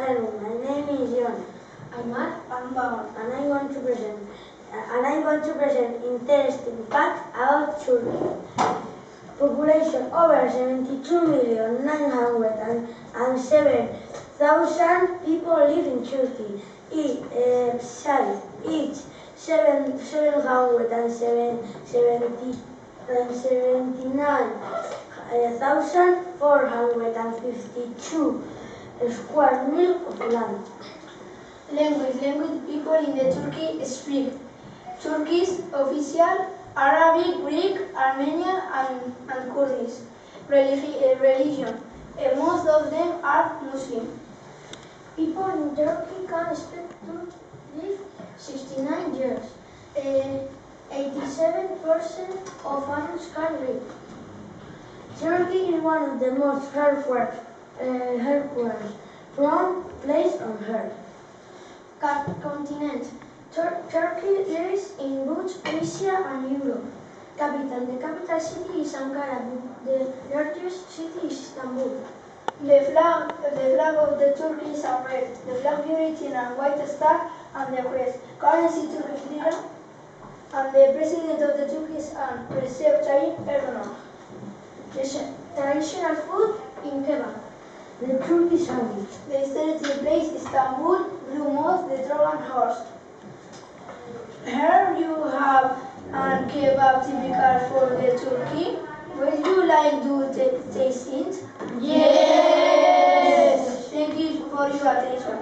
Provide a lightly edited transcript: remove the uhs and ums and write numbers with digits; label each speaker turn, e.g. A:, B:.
A: Hello, my name is John.
B: I'm Bauer.
A: And I'm going to present interesting facts about Turkey. Population over 72,907,000 people live in Turkey. Size each 779,452 square miles of land.
B: Language people in the Turkey speak Turkish, official, Arabic, Greek, Armenian, and Kurdish. Religion. Most of them are Muslim.
C: People in Turkey can expect to live 69 years. 87% of adults can read.
A: Turkey is one of the most healthcare from place on earth.
C: Continent. Turkey lies in both Asia and Europe. Capital. The capital city is Ankara. The largest city is Istanbul.
B: The flag of the Turkey is a red. The flag unity in a white star and the crest. Currency Turkish lira. And the president of the Turkey is Recep Tayyip Erdogan.
C: The traditional food in kebab.
A: The Turkish sandwich.
B: The historical place Istanbul, Blue Mosque, the Trojan horse. Here you have a kebab typical for the Turkey. Would you like to taste it?
C: Yes!
B: Thank you for your attention.